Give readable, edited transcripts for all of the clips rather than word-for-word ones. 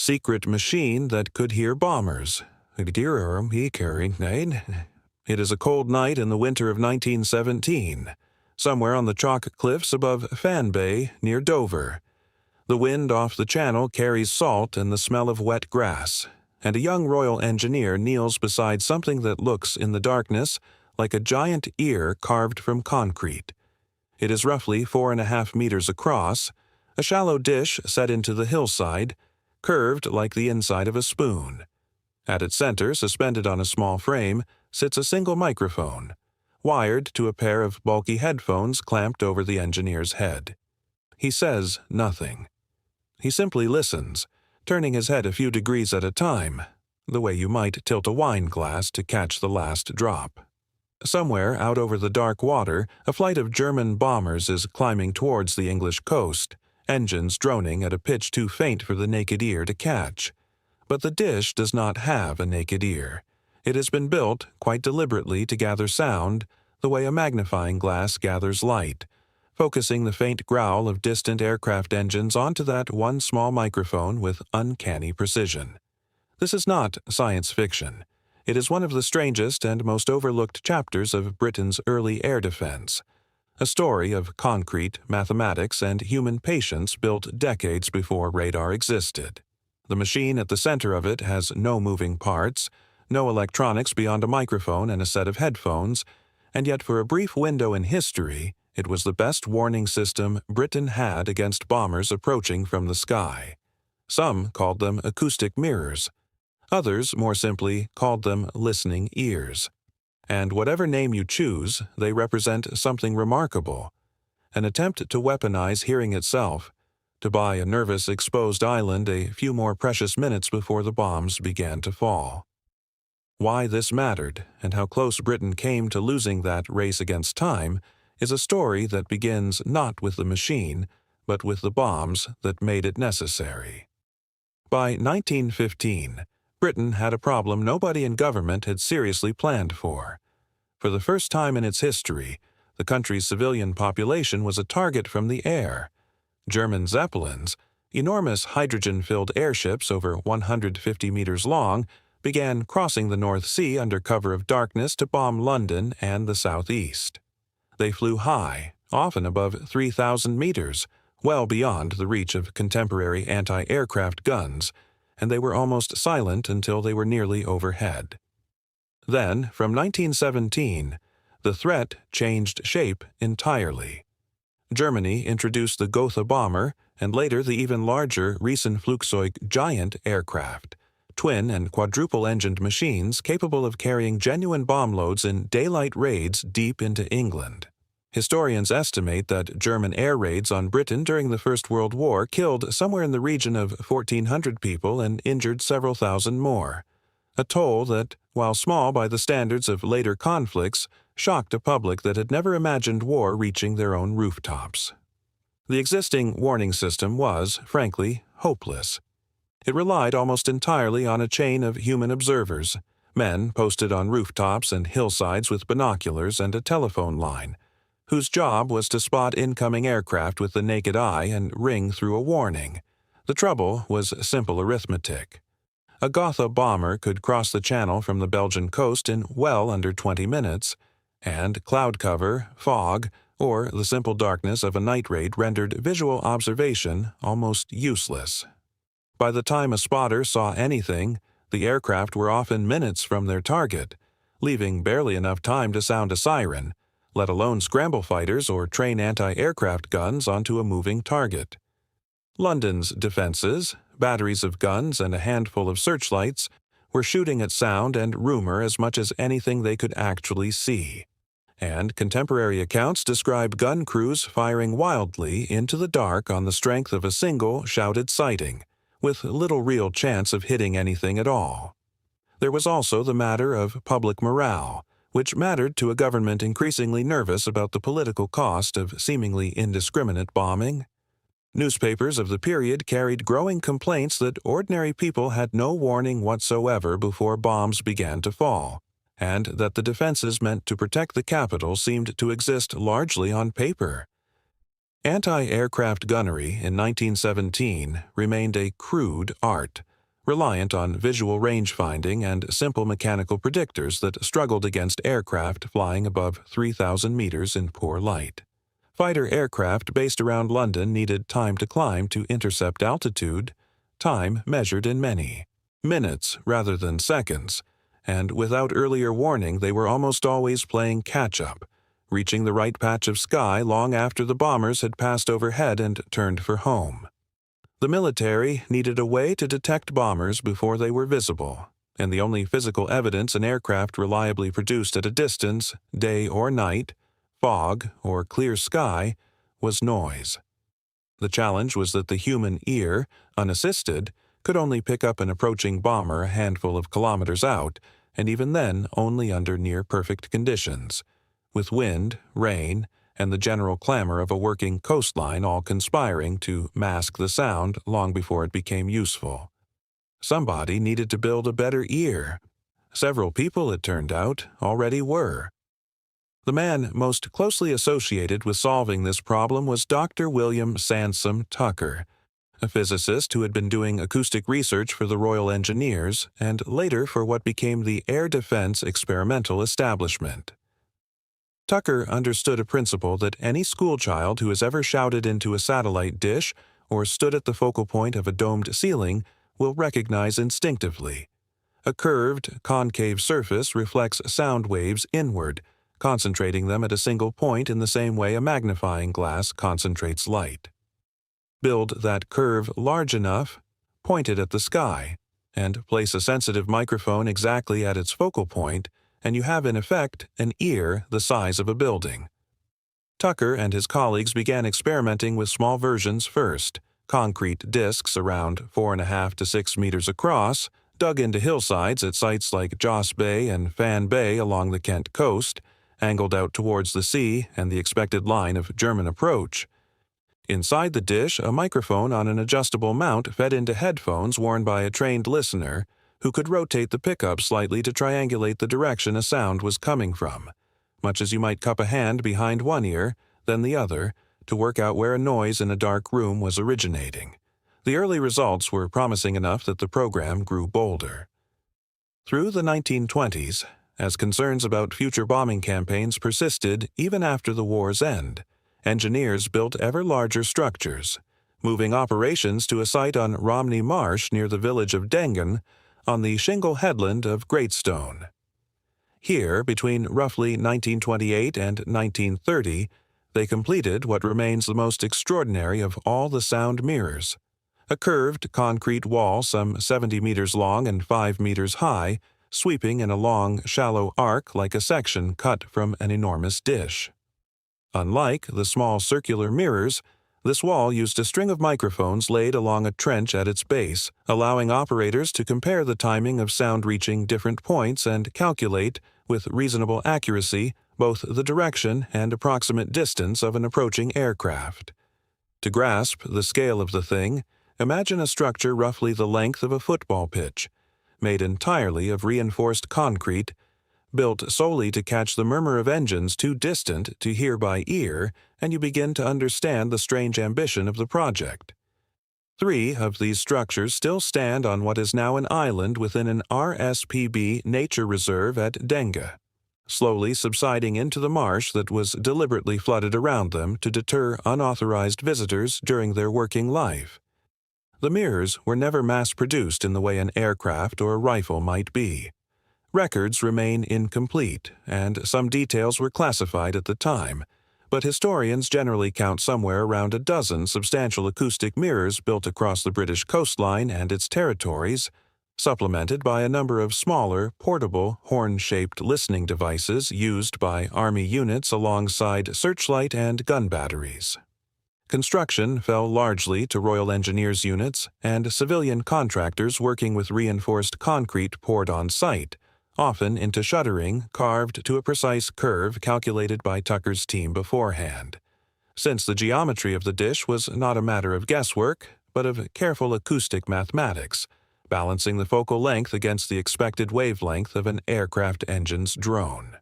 secret machine that could hear bombers. It is a cold night in the winter of 1917, somewhere on the chalk cliffs above Fan Bay near Dover. The wind off the channel carries salt and the smell of wet grass, and a young royal engineer kneels beside something that looks in the darkness like a giant ear carved from concrete. It is roughly 4.5 meters across, a shallow dish set into the hillside, curved like the inside of a spoon. At its center, suspended on a small frame, sits a single microphone, wired to a pair of bulky headphones clamped over the engineer's head. He says nothing. He simply listens, turning his head a few degrees at a time, the way you might tilt a wine glass to catch the last drop. Somewhere out over the dark water, a flight of German bombers is climbing towards the English coast, engines droning at a pitch too faint for the naked ear to catch. But the dish does not have a naked ear. It has been built, quite deliberately, to gather sound the way a magnifying glass gathers light, focusing the faint growl of distant aircraft engines onto that one small microphone with uncanny precision. This is not science fiction. It is one of the strangest and most overlooked chapters of Britain's early air defense, a story of concrete, mathematics, and human patience built decades before radar existed. The machine at the center of it has no moving parts, no electronics beyond a microphone and a set of headphones, and yet for a brief window in history, it was the best warning system Britain had against bombers approaching from the sky. Some called them acoustic mirrors. Others, more simply, called them listening ears. And whatever name you choose, they represent something remarkable. An attempt to weaponize hearing itself, to buy a nervous, exposed island a few more precious minutes before the bombs began to fall. Why this mattered, and how close Britain came to losing that race against time, is a story that begins not with the machine, but with the bombs that made it necessary. By 1915, Britain had a problem nobody in government had seriously planned for. For the first time in its history, the country's civilian population was a target from the air. German Zeppelins, enormous hydrogen-filled airships over 150 meters long, began crossing the North Sea under cover of darkness to bomb London and the southeast. They flew high, often above 3,000 meters, well beyond the reach of contemporary anti-aircraft guns, and they were almost silent until they were nearly overhead. Then, from 1917, the threat changed shape entirely. Germany introduced the Gotha bomber and later the even larger Riesenflugzeug giant aircraft, twin and quadruple-engined machines capable of carrying genuine bomb loads in daylight raids deep into England. Historians estimate that German air raids on Britain during the First World War killed somewhere in the region of 1,400 people and injured several thousand more, a toll that, while small by the standards of later conflicts, shocked a public that had never imagined war reaching their own rooftops. The existing warning system was, frankly, hopeless. It relied almost entirely on a chain of human observers, men posted on rooftops and hillsides with binoculars and a telephone line, whose job was to spot incoming aircraft with the naked eye and ring through a warning. The trouble was simple arithmetic. A Gotha bomber could cross the channel from the Belgian coast in well under 20 minutes, and cloud cover, fog, or the simple darkness of a night raid rendered visual observation almost useless. By the time a spotter saw anything, the aircraft were often minutes from their target, leaving barely enough time to sound a siren, let alone scramble fighters or train anti-aircraft guns onto a moving target. London's defenses, batteries of guns and a handful of searchlights, were shooting at sound and rumor as much as anything they could actually see. And contemporary accounts describe gun crews firing wildly into the dark on the strength of a single shouted sighting, with little real chance of hitting anything at all. There was also the matter of public morale, which mattered to a government increasingly nervous about the political cost of seemingly indiscriminate bombing. Newspapers of the period carried growing complaints that ordinary people had no warning whatsoever before bombs began to fall, and that the defenses meant to protect the capital seemed to exist largely on paper. Anti-aircraft gunnery in 1917 remained a crude art, reliant on visual range-finding and simple mechanical predictors that struggled against aircraft flying above 3,000 meters in poor light. Fighter aircraft based around London needed time to climb to intercept altitude, time measured in many minutes rather than seconds, and without earlier warning they were almost always playing catch-up, reaching the right patch of sky long after the bombers had passed overhead and turned for home. The military needed a way to detect bombers before they were visible, and the only physical evidence an aircraft reliably produced at a distance, day or night, fog or clear sky, was noise. The challenge was that the human ear, unassisted, could only pick up an approaching bomber a handful of kilometers out, and even then only under near-perfect conditions, with wind, rain, and the general clamor of a working coastline all conspiring to mask the sound long before it became useful. Somebody needed to build a better ear. Several people, it turned out, already were. The man most closely associated with solving this problem was Dr. William Sansom Tucker, a physicist who had been doing acoustic research for the Royal Engineers and later for what became the Air Defense Experimental Establishment. Tucker understood a principle that any schoolchild who has ever shouted into a satellite dish or stood at the focal point of a domed ceiling will recognize instinctively. A curved, concave surface reflects sound waves inward, concentrating them at a single point in the same way a magnifying glass concentrates light. Build that curve large enough, point it at the sky, and place a sensitive microphone exactly at its focal point, and you have in effect an ear the size of a building. Tucker and his colleagues began experimenting with small versions first, concrete discs around 4.5 to 6 meters across, dug into hillsides at sites like Joss Bay and Fan Bay along the Kent coast, angled out towards the sea and the expected line of German approach. Inside the dish, a microphone on an adjustable mount fed into headphones worn by a trained listener who could rotate the pickup slightly to triangulate the direction a sound was coming from, much as you might cup a hand behind one ear, then the other, to work out where a noise in a dark room was originating. The early results were promising enough that the program grew bolder. Through the 1920s, as concerns about future bombing campaigns persisted even after the war's end, engineers built ever larger structures, moving operations to a site on Romney Marsh near the village of Dengen on the shingle headland of Greatstone. Here, between roughly 1928 and 1930, they completed what remains the most extraordinary of all the sound mirrors, a curved concrete wall some 70 meters long and 5 meters high, sweeping in a long, shallow arc like a section cut from an enormous dish. Unlike the small circular mirrors, this wall used a string of microphones laid along a trench at its base, allowing operators to compare the timing of sound reaching different points and calculate, with reasonable accuracy, both the direction and approximate distance of an approaching aircraft. To grasp the scale of the thing, imagine a structure roughly the length of a football pitch, made entirely of reinforced concrete, built solely to catch the murmur of engines too distant to hear by ear, and you begin to understand the strange ambition of the project. 3 of these structures still stand on what is now an island within an RSPB nature reserve at Denga, slowly subsiding into the marsh that was deliberately flooded around them to deter unauthorized visitors during their working life. The mirrors were never mass-produced in the way an aircraft or a rifle might be. Records remain incomplete, and some details were classified at the time, but historians generally count somewhere around a dozen substantial acoustic mirrors built across the British coastline and its territories, supplemented by a number of smaller, portable, horn-shaped listening devices used by Army units alongside searchlight and gun batteries. Construction fell largely to Royal Engineers units and civilian contractors working with reinforced concrete poured on site, often into shuttering carved to a precise curve calculated by Tucker's team beforehand. Since the geometry of the dish was not a matter of guesswork, but of careful acoustic mathematics, balancing the focal length against the expected wavelength of an aircraft engine's drone.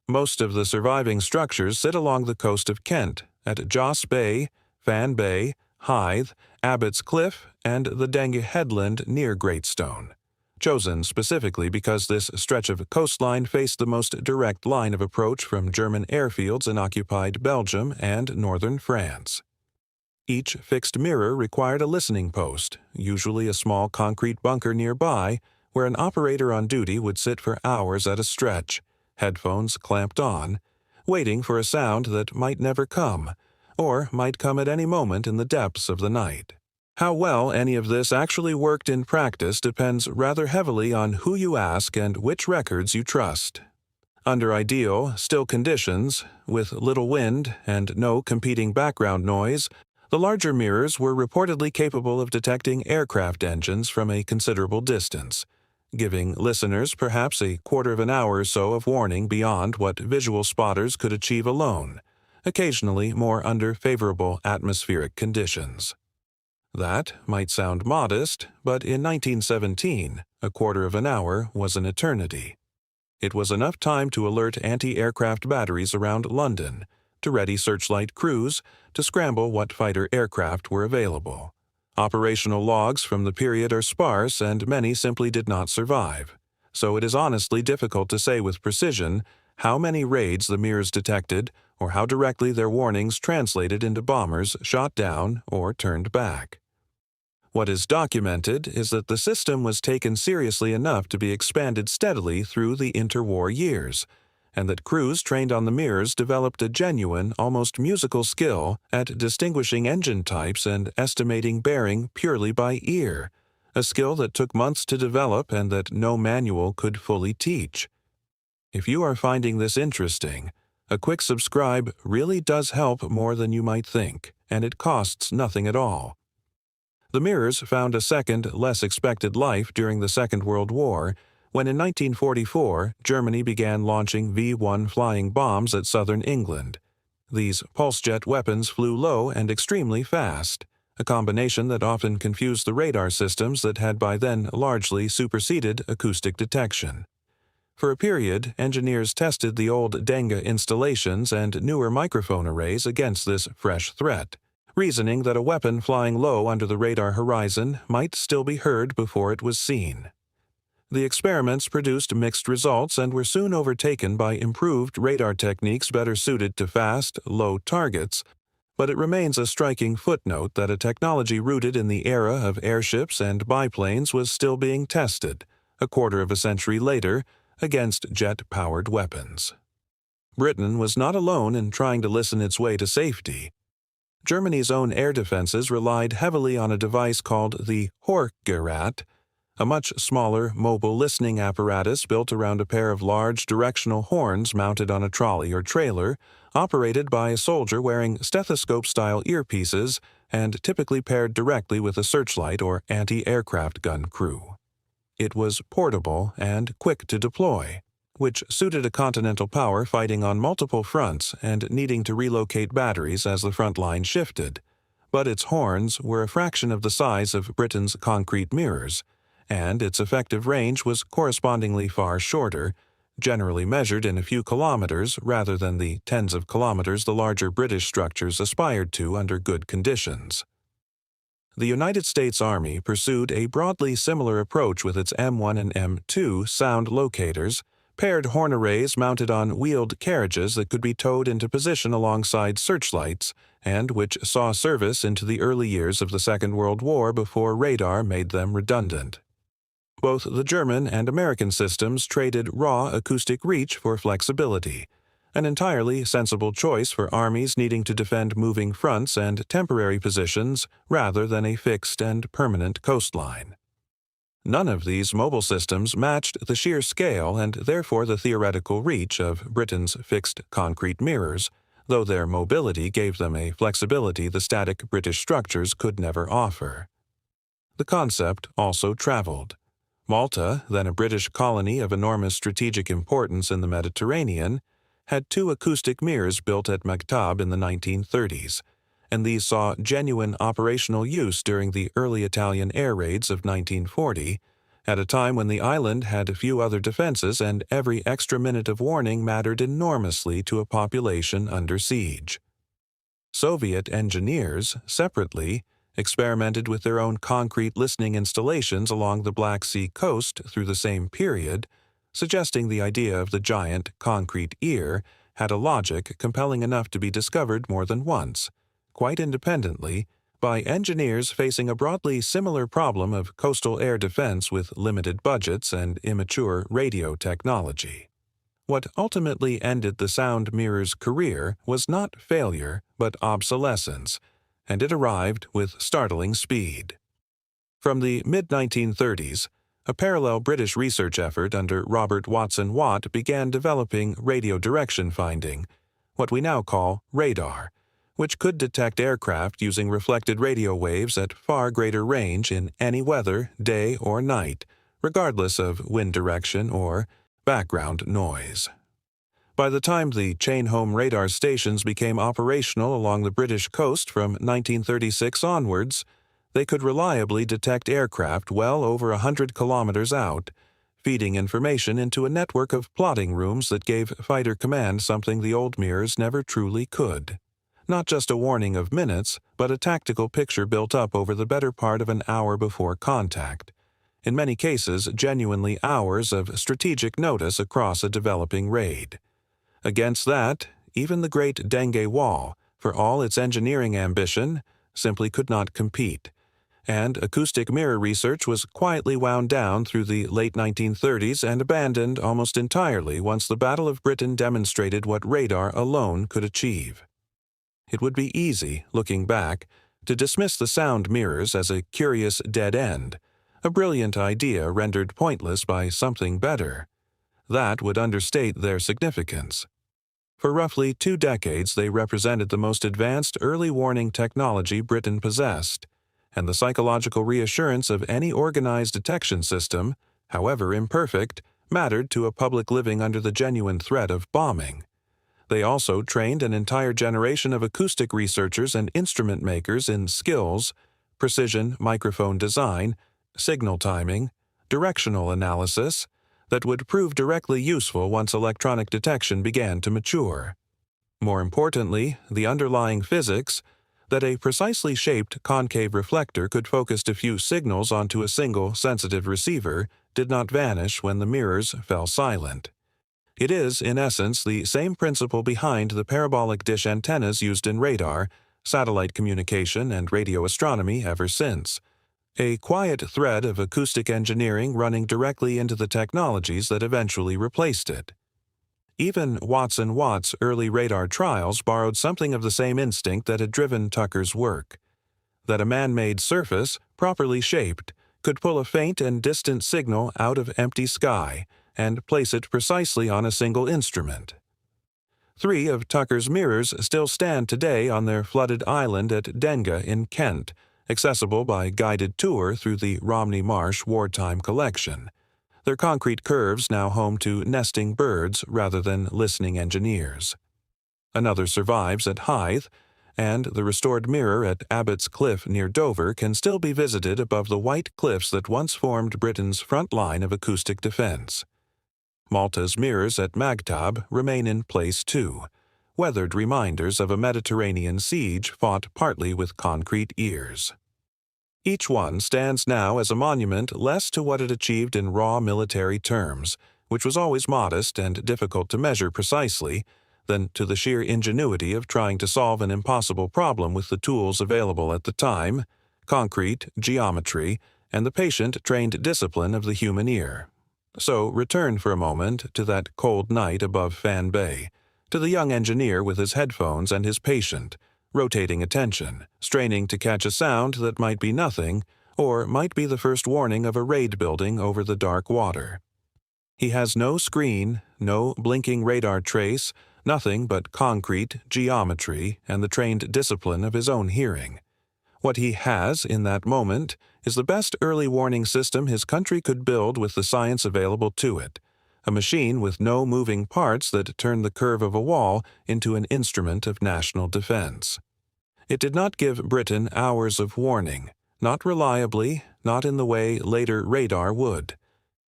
Most of the surviving structures sit along the coast of Kent, at Joss Bay, Fan Bay, Hythe, Abbott's Cliff and the Dengue Headland near Greatstone, chosen specifically because this stretch of coastline faced the most direct line of approach from German airfields in occupied Belgium and northern France. Each fixed mirror required a listening post, usually a small concrete bunker nearby, where an operator on duty would sit for hours at a stretch, headphones clamped on, waiting for a sound that might never come, or might come at any moment in the depths of the night. How well any of this actually worked in practice depends rather heavily on who you ask and which records you trust. Under ideal, still conditions, with little wind and no competing background noise, the larger mirrors were reportedly capable of detecting aircraft engines from a considerable distance, giving listeners perhaps a quarter of an hour or so of warning beyond what visual spotters could achieve alone, occasionally more under favorable atmospheric conditions. That might sound modest, but in 1917, a quarter of an hour was an eternity. It was enough time to alert anti-aircraft batteries around London, to ready searchlight crews, to scramble what fighter aircraft were available. Operational logs from the period are sparse and many simply did not survive, so it is honestly difficult to say with precision how many raids the mirrors detected or how directly their warnings translated into bombers shot down or turned back. What is documented is that the system was taken seriously enough to be expanded steadily through the interwar years, and that crews trained on the mirrors developed a genuine, almost musical skill at distinguishing engine types and estimating bearing purely by ear, a skill that took months to develop and that no manual could fully teach. If you are finding this interesting, a quick subscribe really does help more than you might think, and it costs nothing at all. The mirrors found a second, less expected life during the Second World War, when in 1944 Germany began launching V-1 flying bombs at southern England. These pulse-jet weapons flew low and extremely fast, a combination that often confused the radar systems that had by then largely superseded acoustic detection. For a period, engineers tested the old Dengue installations and newer microphone arrays against this fresh threat, reasoning that a weapon flying low under the radar horizon might still be heard before it was seen. The experiments produced mixed results and were soon overtaken by improved radar techniques better suited to fast, low targets, but it remains a striking footnote that a technology rooted in the era of airships and biplanes was still being tested, a quarter of a century later, against jet-powered weapons. Britain was not alone in trying to listen its way to safety. Germany's own air defenses relied heavily on a device called the Hörgerät, a much smaller mobile listening apparatus built around a pair of large directional horns mounted on a trolley or trailer, operated by a soldier wearing stethoscope-style earpieces and typically paired directly with a searchlight or anti-aircraft gun crew. It was portable and quick to deploy, which suited a continental power fighting on multiple fronts and needing to relocate batteries as the front line shifted. But its horns were a fraction of the size of Britain's concrete mirrors, and its effective range was correspondingly far shorter, generally measured in a few kilometers rather than the tens of kilometers the larger British structures aspired to under good conditions. The United States Army pursued a broadly similar approach with its M1 and M2 sound locators, paired horn arrays mounted on wheeled carriages that could be towed into position alongside searchlights, and which saw service into the early years of the Second World War before radar made them redundant. Both the German and American systems traded raw acoustic reach for flexibility, an entirely sensible choice for armies needing to defend moving fronts and temporary positions rather than a fixed and permanent coastline. None of these mobile systems matched the sheer scale and therefore the theoretical reach of Britain's fixed concrete mirrors, though their mobility gave them a flexibility the static British structures could never offer. The concept also traveled. Malta, then a British colony of enormous strategic importance in the Mediterranean, had 2 acoustic mirrors built at Maghtab in the 1930s, and these saw genuine operational use during the early Italian air raids of 1940, at a time when the island had few other defenses and every extra minute of warning mattered enormously to a population under siege. Soviet engineers, separately, experimented with their own concrete listening installations along the Black Sea coast through the same period, suggesting the idea of the giant concrete ear had a logic compelling enough to be discovered more than once, quite independently, by engineers facing a broadly similar problem of coastal air defense with limited budgets and immature radio technology. What ultimately ended the sound mirror's career was not failure, but obsolescence, and it arrived with startling speed. From the mid-1930s, a parallel British research effort under Robert Watson Watt began developing radio direction finding, what we now call radar, which could detect aircraft using reflected radio waves at far greater range in any weather, day or night, regardless of wind direction or background noise. By the time the chain-home radar stations became operational along the British coast from 1936 onwards, they could reliably detect aircraft well over 100 kilometers out, feeding information into a network of plotting rooms that gave fighter command something the old mirrors never truly could. Not just a warning of minutes, but a tactical picture built up over the better part of an hour before contact. In many cases, genuinely hours of strategic notice across a developing raid. Against that, even the great Dengue Wall, for all its engineering ambition, simply could not compete, and acoustic mirror research was quietly wound down through the late 1930s and abandoned almost entirely once the Battle of Britain demonstrated what radar alone could achieve. It would be easy, looking back, to dismiss the sound mirrors as a curious dead end, a brilliant idea rendered pointless by something better. That would understate their significance. For roughly 2 decades, they represented the most advanced early warning technology Britain possessed, and the psychological reassurance of any organized detection system, however imperfect, mattered to a public living under the genuine threat of bombing. They also trained an entire generation of acoustic researchers and instrument makers in skills, precision microphone design, signal timing, directional analysis, that would prove directly useful once electronic detection began to mature. More importantly, the underlying physics, that a precisely shaped concave reflector could focus diffuse signals onto a single sensitive receiver, did not vanish when the mirrors fell silent. It is, in essence, the same principle behind the parabolic dish antennas used in radar, satellite communication, and radio astronomy ever since. A quiet thread of acoustic engineering running directly into the technologies that eventually replaced it. Even Watson Watt's early radar trials borrowed something of the same instinct that had driven Tucker's work. That a man-made surface, properly shaped, could pull a faint and distant signal out of empty sky and place it precisely on a single instrument. 3 of Tucker's mirrors still stand today on their flooded island at Denga in Kent, accessible by guided tour through the Romney Marsh Wartime Collection, their concrete curves now home to nesting birds rather than listening engineers. Another survives at Hythe, and the restored mirror at Abbott's Cliff near Dover can still be visited above the white cliffs that once formed Britain's front line of acoustic defense. Malta's mirrors at Magtab remain in place too, weathered reminders of a Mediterranean siege fought partly with concrete ears. Each one stands now as a monument less to what it achieved in raw military terms, which was always modest and difficult to measure precisely, than to the sheer ingenuity of trying to solve an impossible problem with the tools available at the time, concrete, geometry, and the patient-trained discipline of the human ear. So return for a moment to that cold night above Fan Bay, to the young engineer with his headphones and his patient, rotating attention, straining to catch a sound that might be nothing, or might be the first warning of a raid building over the dark water. He has no screen, no blinking radar trace, nothing but concrete, geometry, and the trained discipline of his own hearing. What he has in that moment is the best early warning system his country could build with the science available to it, a machine with no moving parts that turn the curve of a wall into an instrument of national defense. It did not give Britain hours of warning, not reliably, not in the way later radar would.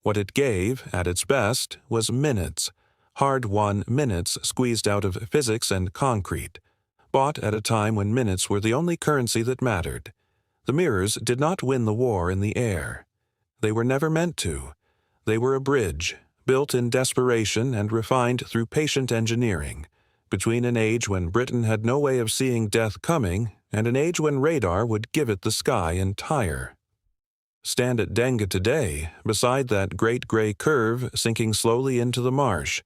What it gave, at its best, was minutes, hard-won minutes squeezed out of physics and concrete, bought at a time when minutes were the only currency that mattered. The mirrors did not win the war in the air. They were never meant to. They were a bridge, built in desperation and refined through patient engineering, between an age when Britain had no way of seeing death coming and an age when radar would give it the sky entire. Stand at Denga today, beside that great gray curve sinking slowly into the marsh,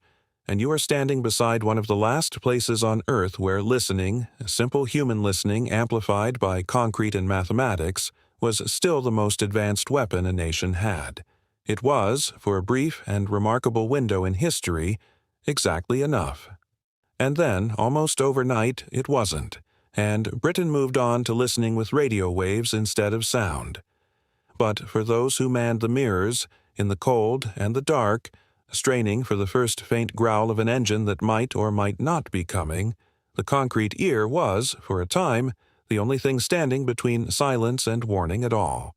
and you are standing beside one of the last places on Earth where listening, simple human listening amplified by concrete and mathematics, was still the most advanced weapon a nation had. It was, for a brief and remarkable window in history, exactly enough. And then, almost overnight, it wasn't, and Britain moved on to listening with radio waves instead of sound. But for those who manned the mirrors, in the cold and the dark, straining for the first faint growl of an engine that might or might not be coming, the concrete ear was, for a time, the only thing standing between silence and warning at all.